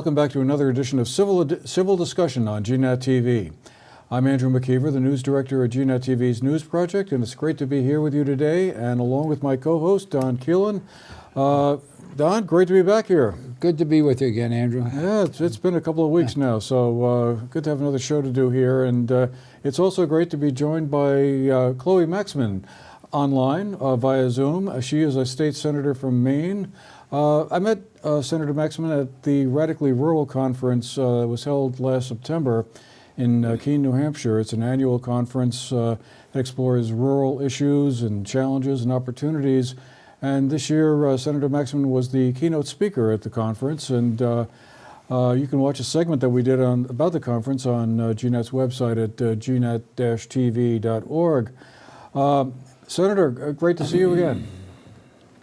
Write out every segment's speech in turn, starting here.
welcome back to another edition of Civil Discussion on GNAT-TV. I'm Andrew Mckeever, the news director at GNAT-TV's News Project, and it's great to be here with you today, and along with my co-host, Don Keelan. Don, great to be back here. Good to be with you again, Andrew. Yeah, it's been a couple of weeks now, so good to have another show to do here, and it's also great to be joined by Chloe Maxmin online via Zoom. She is a state senator from Maine. I met Senator Maxmin at the Radically Rural Conference that was held last September in Keene, New Hampshire. It's an annual conference that explores rural issues and challenges and opportunities. And this year, Senator Maxmin was the keynote speaker at the conference. And you can watch a segment that we did about the conference on GNAT's website at gnat-tv.org. Senator, great to see you again.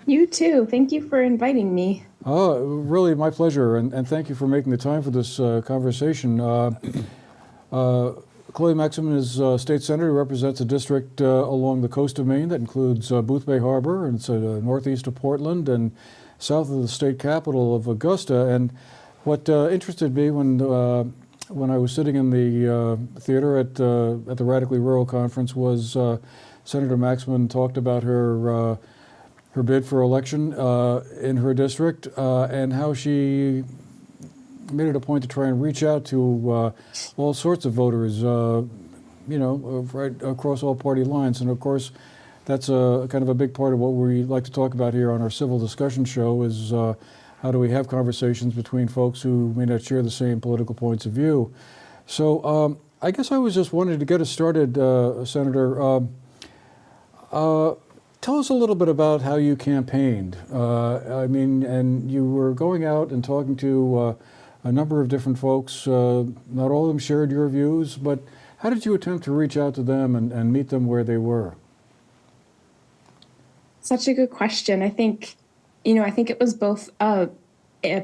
You too. Thank you for inviting me. Oh, really, my pleasure, and thank you for making the time for this conversation. Chloe Maxmin is a state senator who represents a district along the coast of Maine that includes Boothbay Harbor, and it's northeast of Portland and south of the state capital of Augusta. And what interested me when I was sitting in the theater at the Radically Rural Conference was Senator Maxmin talked about her bid for election in her district and how she made it a point to try and reach out to all sorts of voters, right across all party lines. And of course, that's kind of a big part of what we like to talk about here on our Civil Discussion show is how do we have conversations between folks who may not share the same political points of view. So I guess I was just wanting to get us started, Senator. Tell us a little bit about how you campaigned. And you were going out and talking to a number of different folks. Not all of them shared your views, but how did you attempt to reach out to them and meet them where they were? Such a good question. I think it was both a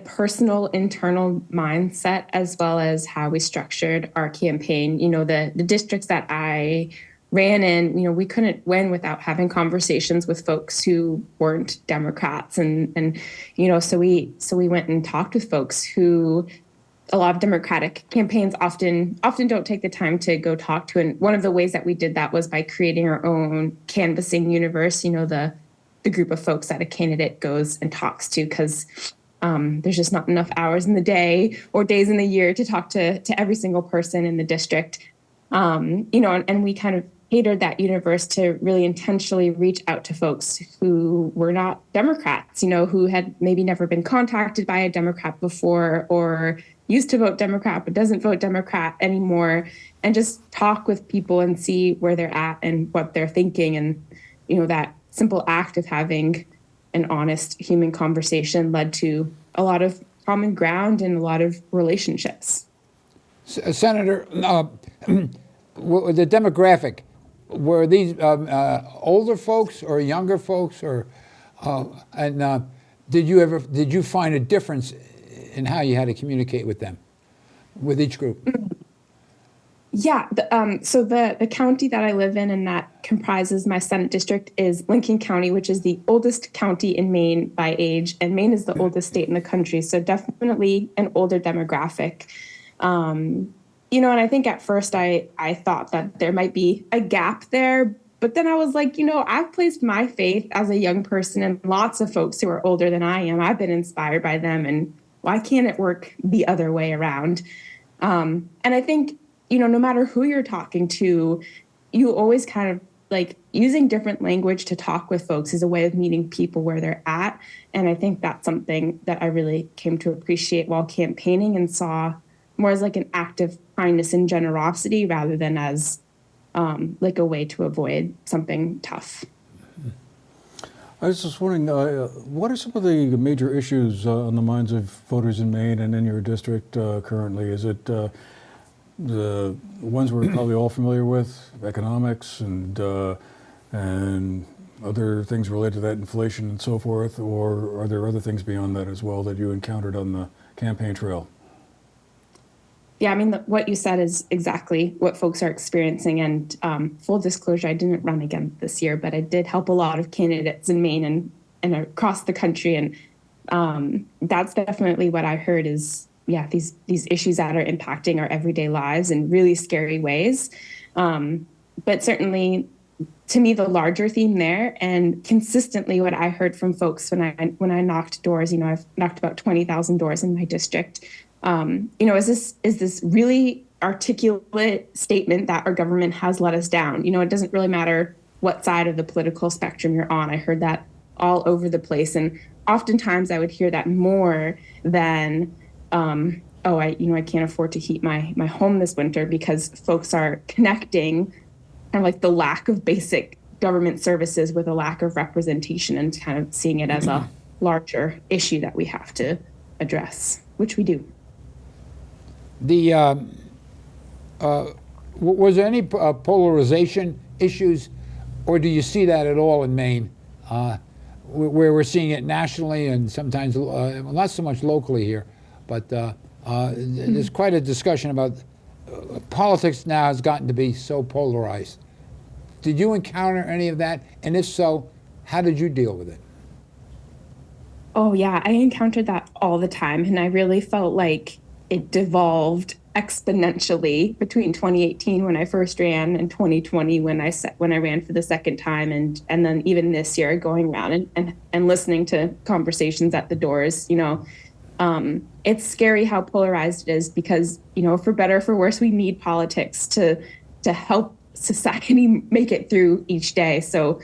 personal internal mindset as well as how we structured our campaign. The districts that I ran in, we couldn't win without having conversations with folks who weren't Democrats. And so we went and talked with folks who a lot of Democratic campaigns often don't take the time to go talk to. And one of the ways that we did that was by creating our own canvassing universe, the group of folks that a candidate goes and talks to, because there's just not enough hours in the day or days in the year to talk to every single person in the district. And we kind of catered that universe to really intentionally reach out to folks who were not Democrats, who had maybe never been contacted by a Democrat before or used to vote Democrat but doesn't vote Democrat anymore, and just talk with people and see where they're at and what they're thinking. And, that simple act of having an honest human conversation led to a lot of common ground and a lot of relationships. Senator, the demographic, were these older folks or younger folks, or did you find a difference in how you had to communicate with them, with each group? Yeah. So the county that I live in and that comprises my Senate district is Lincoln County, which is the oldest county in Maine by age, and Maine is the oldest state in the country. So definitely an older demographic. And I think at first I thought that there might be a gap there, but then I was like, I've placed my faith as a young person in lots of folks who are older than I am. I've been inspired by them, and why can't it work the other way around? And I think, no matter who you're talking to, you always kind of like using different language to talk with folks is a way of meeting people where they're at. And I think that's something that I really came to appreciate while campaigning and saw more as like an act of kindness and generosity rather than as like a way to avoid something tough. I was just wondering, what are some of the major issues on the minds of voters in Maine and in your district currently? Is it the ones we're probably all familiar with, economics and other things related to that, inflation and so forth, or are there other things beyond that as well that you encountered on the campaign trail? Yeah, what you said is exactly what folks are experiencing. And full disclosure, I didn't run again this year, but I did help a lot of candidates in Maine and across the country. And that's definitely what I heard is, these issues that are impacting our everyday lives in really scary ways. But certainly, to me, the larger theme there, and consistently what I heard from folks when I knocked doors, I've knocked about 20,000 doors in my district. Is this really articulate statement that our government has let us down? It doesn't really matter what side of the political spectrum you're on. I heard that all over the place, and oftentimes I would hear that more than, I can't afford to heat my home this winter, because folks are connecting kind of like the lack of basic government services with a lack of representation, and kind of seeing it as a larger issue that we have to address, which we do. Was there any polarization issues, or do you see that at all in Maine, where we're seeing it nationally and sometimes not so much locally here, but there's quite a discussion about politics now has gotten to be so polarized. Did you encounter any of that? And if so, how did you deal with it? Oh, yeah, I encountered that all the time. And I really felt like it devolved exponentially between 2018 when I first ran and 2020 when I ran for the second time, and then even this year going around and listening to conversations at the doors. It's scary how polarized it is, because for better or for worse, we need politics to help society make it through each day. So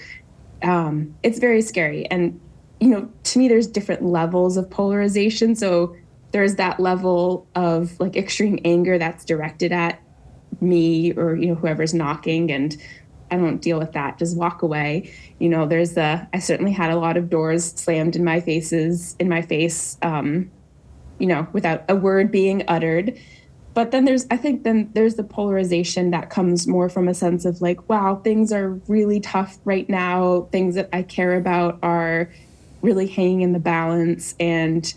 it's very scary. And to me, there's different levels of polarization. So there's that level of like extreme anger that's directed at me or whoever's knocking, and I don't deal with that, just walk away. I certainly had a lot of doors slammed in my face, without a word being uttered. But then there's the polarization that comes more from a sense of like, wow, things are really tough right now. Things that I care about are really hanging in the balance, and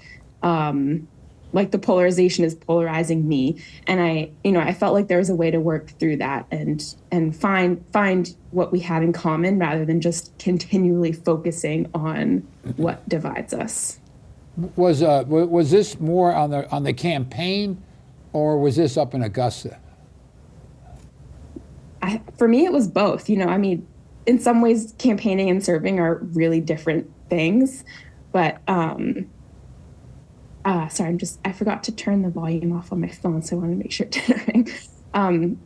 like the polarization is polarizing me. And I felt like there was a way to work through that and find what we had in common, rather than just continually focusing on what divides us. Was this more on the campaign, or was this up in Augusta? For me, it was both. In some ways, campaigning and serving are really different things. But sorry, I forgot to turn the volume off on my phone, so I want to make sure it didn't ring.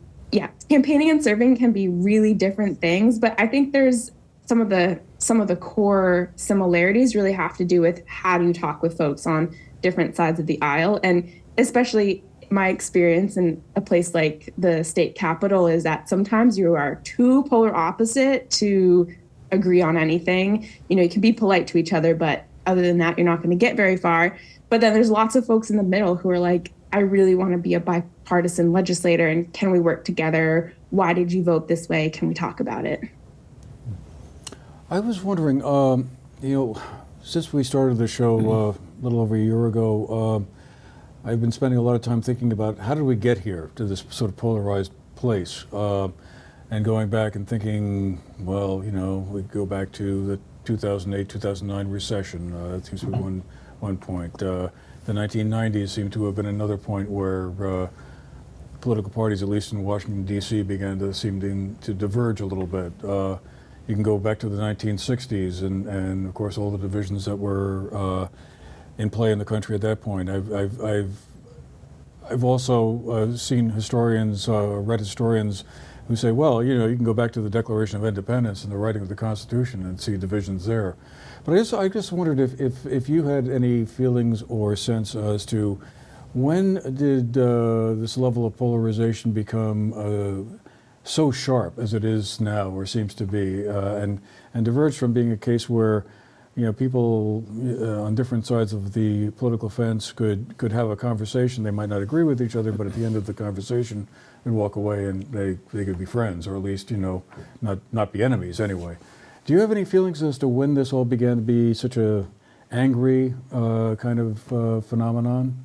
Campaigning and serving can be really different things, but I think there's some of the core similarities really have to do with how do you talk with folks on different sides of the aisle. And especially my experience in a place like the state capitol is that sometimes you are too polar opposite to agree on anything. You can be polite to each other, but other than that, you're not going to get very far. But then there's lots of folks in the middle who are like, I really want to be a bipartisan legislator, and can we work together? Why did you vote this way? Can we talk about it? I was wondering, since we started the show a little over a year ago, I've been spending a lot of time thinking about how did we get here to this sort of polarized place, and going back and thinking, well, we go back to the 2008, 2009 recession. That seems to be one point. The 1990s seem to have been another point where political parties, at least in Washington, D.C., began to seem to diverge a little bit. You can go back to the 1960s and of course, all the divisions that were in play in the country at that point. I've also seen historians, read historians who say, well, you can go back to the Declaration of Independence and the writing of the Constitution and see divisions there. But I just wondered if you had any feelings or sense as to when did this level of polarization become so sharp as it is now, or seems to be, and diverge from being a case where people on different sides of the political fence could have a conversation. They might not agree with each other, but at the end of the conversation, they'd walk away and they could be friends, or at least not be enemies anyway. Do you have any feelings as to when this all began to be such a angry kind of phenomenon?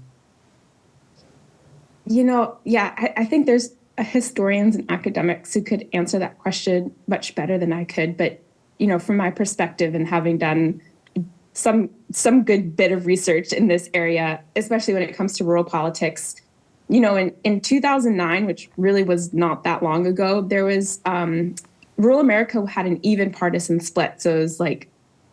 I think there's historians and academics who could answer that question much better than I could. But, from my perspective and having done some good bit of research in this area, especially when it comes to rural politics. In 2009, which really was not that long ago, there was rural America had an even partisan split. So it was like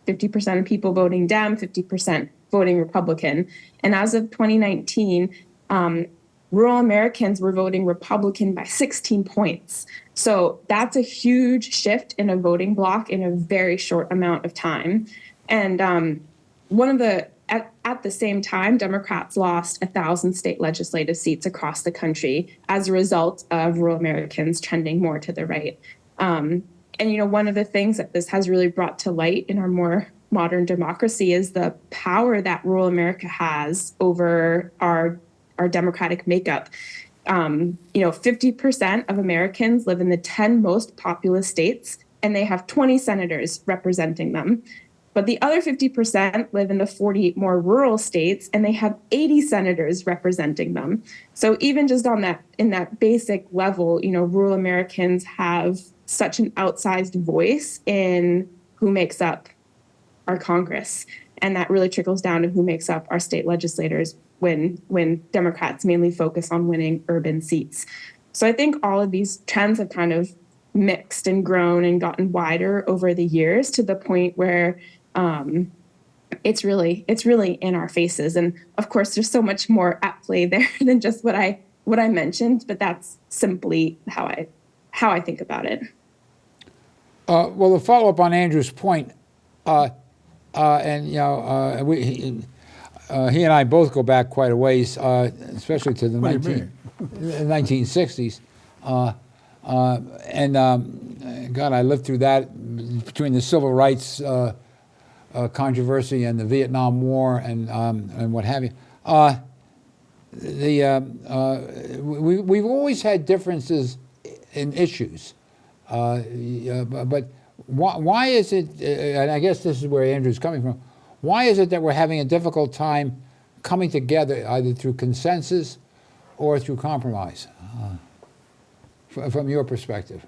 50% of people voting Dem, 50% voting Republican. And as of 2019, rural Americans were voting Republican by 16 points. So that's a huge shift in a voting bloc in a very short amount of time. And at the same time, Democrats lost 1,000 state legislative seats across the country as a result of rural Americans trending more to the right. One of the things that this has really brought to light in our more modern democracy is the power that rural America has over our democratic makeup. 50% of Americans live in the 10 most populous states, and they have 20 senators representing them. But the other 50% live in the 40 more rural states, and they have 80 senators representing them. So even just in that basic level, rural Americans have such an outsized voice in who makes up our Congress. And that really trickles down to who makes up our state legislators when Democrats mainly focus on winning urban seats. So I think all of these trends have kind of mixed and grown and gotten wider over the years to the point where it's really in our faces. And of course, there's so much more at play there than just what I mentioned, but that's simply how I think about it. Well, to follow up on Andrew's point, he and I both go back quite a ways, especially to the 1960s. God, I lived through that between the civil rights controversy and the Vietnam War and what have you. We've always had differences in issues, but why is it? And I guess this is where Andrew's coming from. Why is it that we're having a difficult time coming together, either through consensus or through compromise, from your perspective?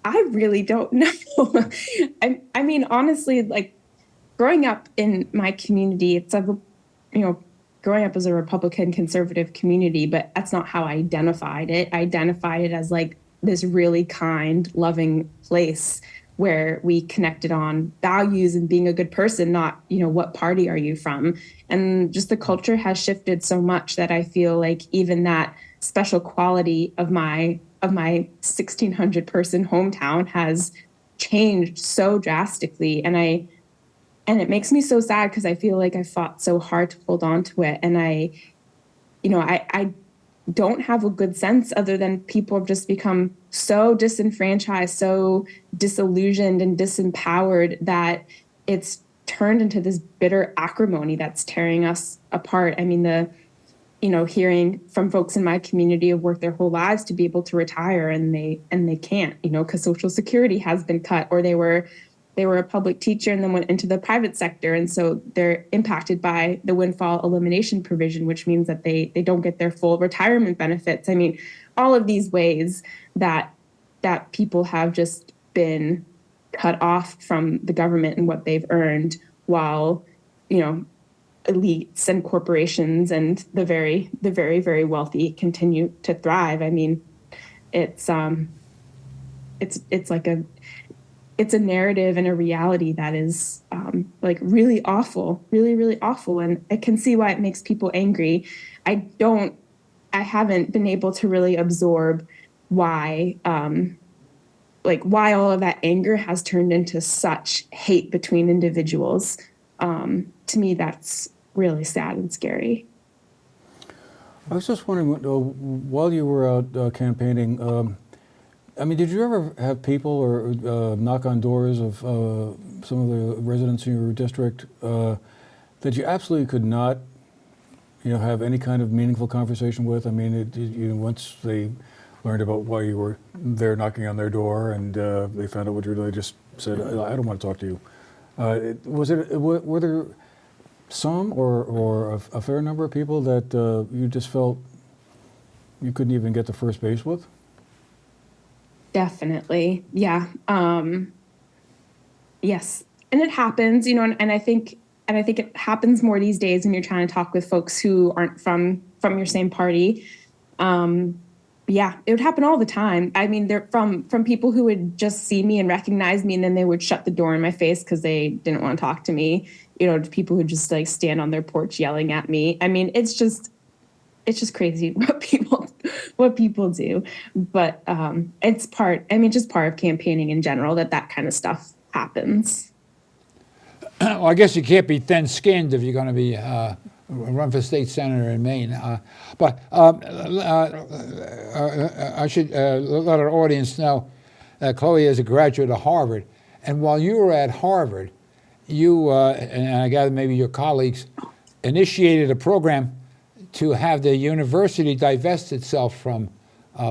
I really don't know. I mean, honestly, like growing up in my community, growing up as a Republican conservative community, but that's not how I identified it. I identified it as like this really kind, loving place where we connected on values and being a good person, not, what party are you from? And just the culture has shifted so much that I feel like even that special quality of my 1,600 person hometown has changed so drastically. And it makes me so sad because I feel like I fought so hard to hold on to it. And I don't have a good sense other than people have just become so disenfranchised, so disillusioned and disempowered that it's turned into this bitter acrimony that's tearing us apart. I mean, hearing from folks in my community have worked their whole lives to be able to retire and they can't, because Social Security has been cut, or they were a public teacher and then went into the private sector. And so they're impacted by the windfall elimination provision, which means that they don't get their full retirement benefits. I mean, all of these ways that people have just been cut off from the government and what they've earned, while, elites and corporations and the very, very wealthy continue to thrive. I mean, it's a narrative and a reality that is like really awful, really, really awful. And I can see why it makes people angry. I haven't been able to really absorb why all of that anger has turned into such hate between individuals. To me, that's really sad and scary. I was just wondering, while you were out campaigning, did you ever have people or knock on doors of some of the residents in your district that you absolutely could not, have any kind of meaningful conversation with? I mean, once they learned about why you were there knocking on their door and they found out what you were doing, they just said, "I don't want to talk to you." Were there some or a fair number of people that you just felt you couldn't even get to first base with? Definitely. Yeah. Yes. And it happens, and I think it happens more these days when you're trying to talk with folks who aren't from your same party. Yeah, it would happen all the time. I mean, they're from people who would just see me and recognize me, and then they would shut the door in my face because they didn't want to talk to me. To people who just like stand on their porch yelling at me. I mean, it's just crazy what people do. But it's part. I mean, just part of campaigning in general that kind of stuff happens. Well, I guess you can't be thin-skinned if you're going to be run for state senator in Maine. But I should let our audience know that Chloe is a graduate of Harvard. And while you were at Harvard, you, and I gather maybe your colleagues, initiated a program to have the university divest itself from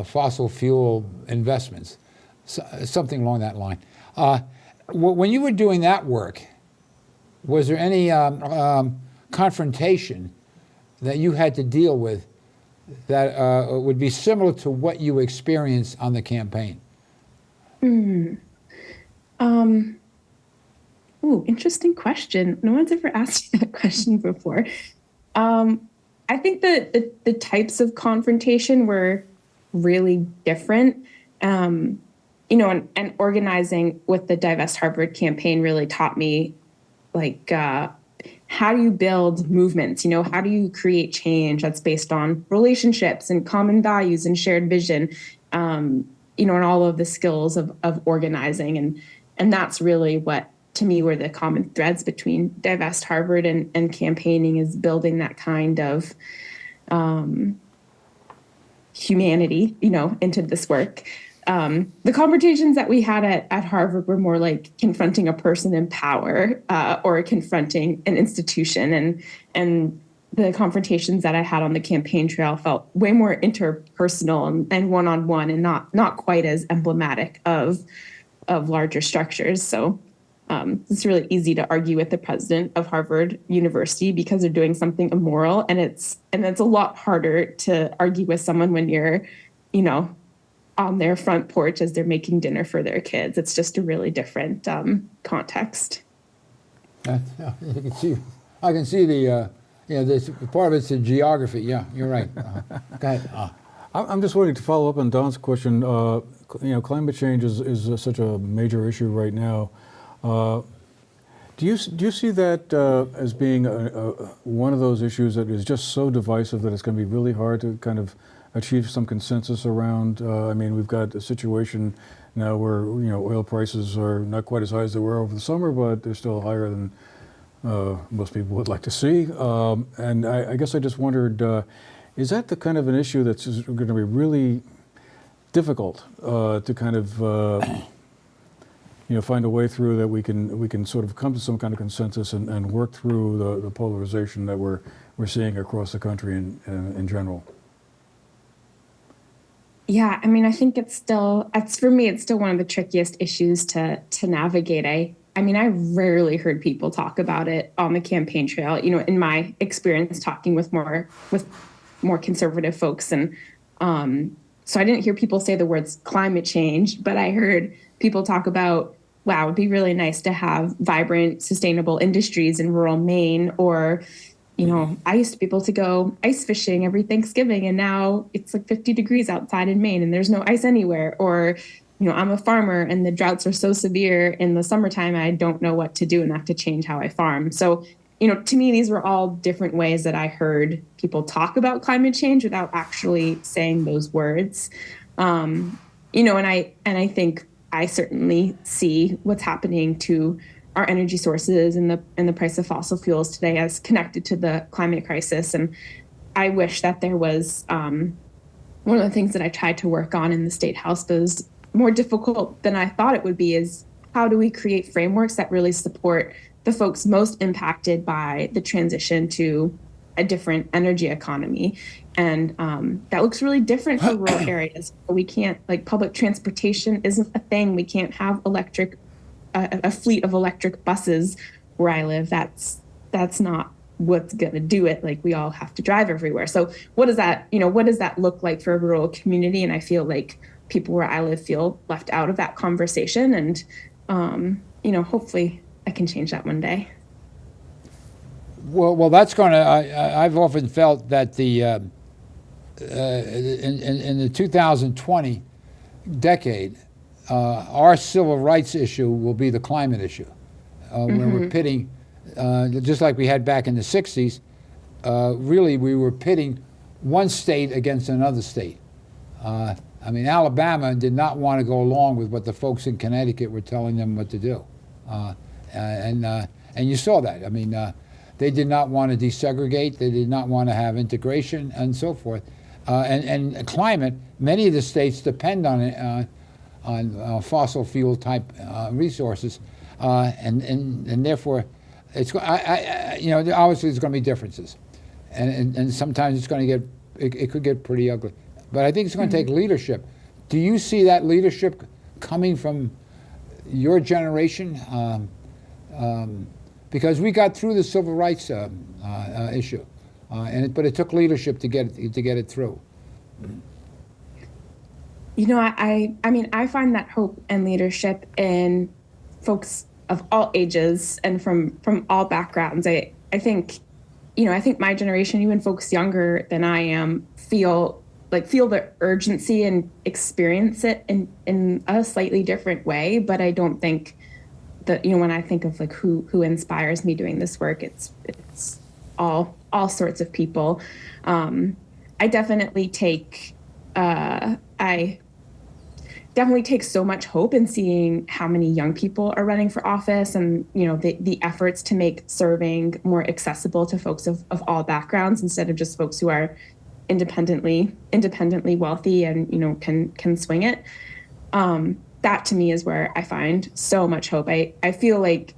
fossil fuel investments, something along that line. When you were doing that work, was there any confrontation that you had to deal with that would be similar to what you experienced on the campaign? Ooh, interesting question. No one's ever asked me that question before. I think that the types of confrontation were really different. And organizing with the Divest Harvard campaign really taught me, like, how do you build movements? How do you create change that's based on relationships and common values and shared vision? And all of the skills of organizing, and that's really what, to me, were the common threads between Divest Harvard and campaigning, is building that kind of humanity, into this work. The conversations that we had at Harvard were more like confronting a person in power or confronting an institution, and the confrontations that I had on the campaign trail felt way more interpersonal and one-on-one, and not quite as emblematic of larger structures. So it's really easy to argue with the president of Harvard University because they're doing something immoral, and it's a lot harder to argue with someone when you're, on their front porch as they're making dinner for their kids. It's just a really different context. Yeah, I can see the this part of it's the geography. Yeah, you're right. Go ahead. I'm just waiting to follow up on Don's question. Climate change is such a major issue right now. Do you see that as being one of those issues that is just so divisive that it's going to be really hard to kind of achieve some consensus around? I mean, we've got a situation now where oil prices are not quite as high as they were over the summer, but they're still higher than most people would like to see. And I guess I just wondered, is that the kind of an issue that's going to be really difficult to kind of find a way through, that we can sort of come to some kind of consensus and work through the polarization that we're seeing across the country in general? Yeah, I mean, I think for me, it's still one of the trickiest issues to navigate. I mean, I rarely heard people talk about it on the campaign trail. In my experience, talking with more conservative folks, and so I didn't hear people say the words climate change, but I heard people talk about, wow, it'd be really nice to have vibrant, sustainable industries in rural Maine, or I used to be able to go ice fishing every Thanksgiving, and now it's like 50 degrees outside in Maine and there's no ice anywhere. Or, I'm a farmer and the droughts are so severe in the summertime, I don't know what to do and I have to change how I farm. So, to me, these were all different ways that I heard people talk about climate change without actually saying those words. And I think I certainly see what's happening to our energy sources and the price of fossil fuels today as connected to the climate crisis. And I wish that there was one of the things that I tried to work on in the State House that was more difficult than I thought it would be, is how do we create frameworks that really support the folks most impacted by the transition to a different energy economy. And that looks really different for rural areas. We can't, like, public transportation isn't a thing. We can't have a fleet of electric buses where I live. That's not what's going to do it. Like, we all have to drive everywhere. So what does that look like for a rural community? And I feel like people where I live feel left out of that conversation. And, hopefully I can change that one day. Well, that's going to. I've often felt that in the 2020 decade, our civil rights issue will be the climate issue, where we're pitting, just like we had back in the 60s. Really, we were pitting one state against another state. Alabama did not want to go along with what the folks in Connecticut were telling them what to do, and you saw that. They did not want to desegregate. They did not want to have integration and so forth. And climate, many of the states depend on fossil fuel type resources, and therefore, obviously there's going to be differences, and sometimes it's going to get it could get pretty ugly. But I think it's going to take leadership. Do you see that leadership coming from your generation? Because we got through the civil rights issue, but it took leadership to get it through. I find that hope and leadership in folks of all ages and from all backgrounds. I think my generation, even folks younger than I am, feel the urgency and experience it in a slightly different way. But I don't think that, when I think of who inspires me doing this work, it's all sorts of people. I definitely take so much hope in seeing how many young people are running for office, and the efforts to make serving more accessible to folks of all backgrounds instead of just folks who are independently wealthy and can swing it. That to me is where I find so much hope. I feel like,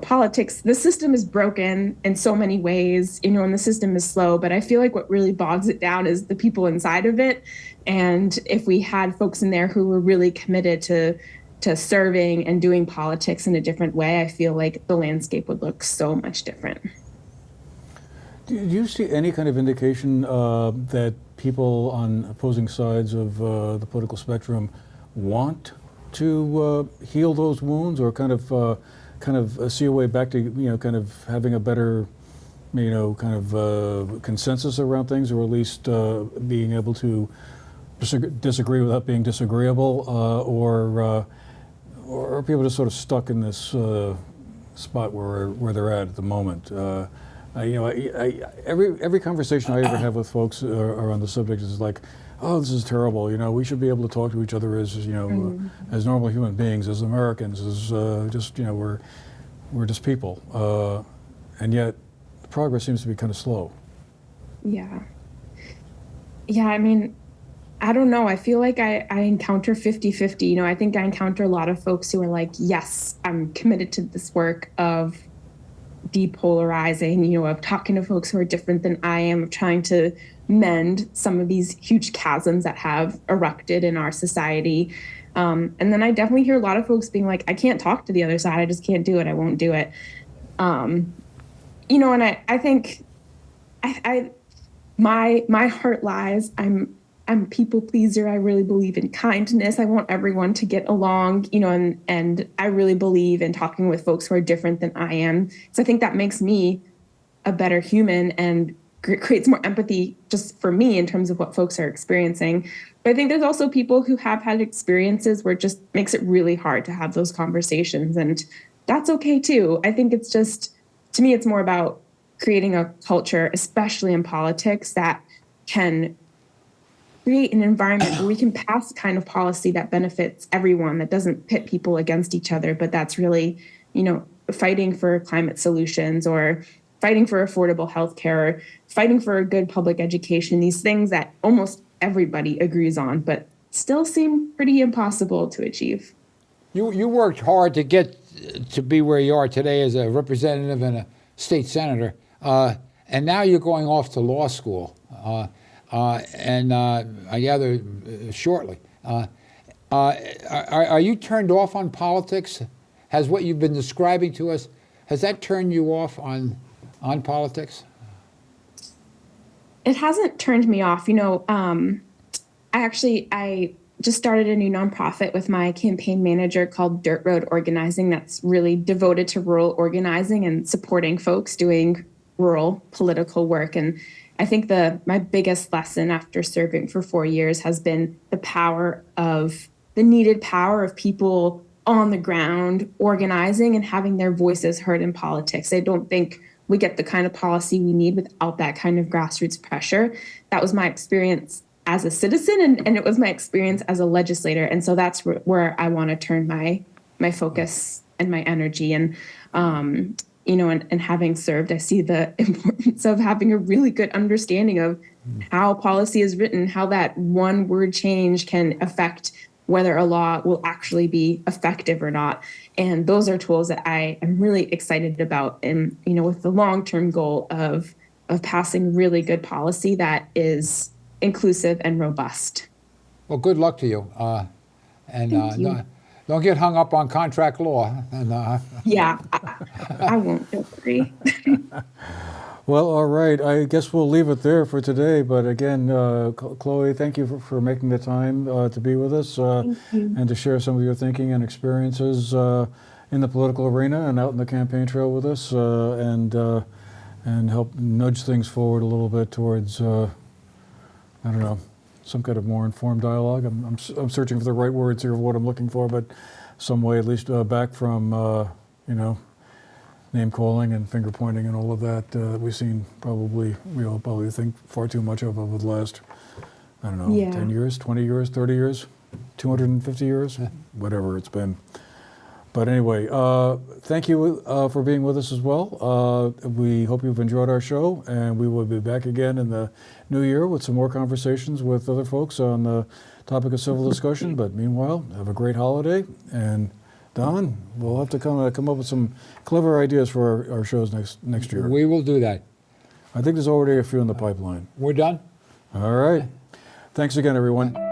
politics, the system is broken in so many ways, and the system is slow, but I feel like what really bogs it down is the people inside of it. And if we had folks in there who were really committed to serving and doing politics in a different way, I feel like the landscape would look so much different. Do you see any kind of indication that people on opposing sides of the political spectrum want to heal those wounds, or kind of see a way back to kind of having a better consensus around things, or at least being able to disagree without being disagreeable, or are people just sort of stuck in this spot where they're at the moment? Every conversation I ever have with folks around the subject is like, oh, this is terrible. We should be able to talk to each other as as normal human beings, as Americans, as we're just people, and yet the progress seems to be kind of slow. Yeah. I don't know. I feel like I encounter 50-50. I think I encounter a lot of folks who are like, yes, I'm committed to this work of depolarizing, of talking to folks who are different than I am, of trying to mend some of these huge chasms that have erupted in our society. And then I definitely hear a lot of folks being like, I can't talk to the other side. I just can't do it. I won't do it. And I think my heart lies. I'm a people pleaser. I really believe in kindness. I want everyone to get along, and I really believe in talking with folks who are different than I am. So I think that makes me a better human and creates more empathy just for me in terms of what folks are experiencing. But I think there's also people who have had experiences where it just makes it really hard to have those conversations. And that's okay too. I think it's just, to me, it's more about creating a culture, especially in politics, that can create an environment where we can pass kind of policy that benefits everyone, that doesn't pit people against each other, but that's really, fighting for climate solutions, or fighting for affordable health care, fighting for a good public education, these things that almost everybody agrees on, but still seem pretty impossible to achieve. You worked hard to get to be where you are today as a representative and a state senator, and now you're going off to law school. And I gather shortly. Are you turned off on politics? Has what you've been describing to us, has that turned you off on politics? It hasn't turned me off. I just started a new nonprofit with my campaign manager called Dirt Road Organizing that's really devoted to rural organizing and supporting folks doing rural political work. And I think my biggest lesson after serving for 4 years has been the needed power of people on the ground organizing and having their voices heard in politics. I don't think we get the kind of policy we need without that kind of grassroots pressure. That was my experience as a citizen, and it was my experience as a legislator. And so that's where I want to turn my focus and my energy. And, and having served, I see the importance of having a really good understanding of how policy is written, how that one word change can affect whether a law will actually be effective or not. And those are tools that I am really excited about. And, with the long-term goal of passing really good policy that is inclusive and robust. Well, good luck to you. Thank you. Don't get hung up on contract law. And, Yeah, I won't, don't worry. Well, all right. I guess we'll leave it there for today. But again, Chloe, thank you for making the time to be with us and to share some of your thinking and experiences in the political arena and out in the campaign trail with us, and help nudge things forward a little bit towards, I don't know, some kind of more informed dialogue. I'm searching for the right words here of what I'm looking for, but some way at least back from, name calling and finger pointing and all of that we've seen we all probably think far too much of over the last, I don't know, 10 years, 20 years, 30 years, 250 years, whatever it's been. But anyway, thank you for being with us as well. We hope you've enjoyed our show, and we will be back again in the new year with some more conversations with other folks on the topic of civil discussion. But meanwhile, have a great holiday, and Don, we'll have to come up with some clever ideas for our shows next year. we will do that. I think there's already a few in the pipeline. We're done? All right. Thanks again, everyone.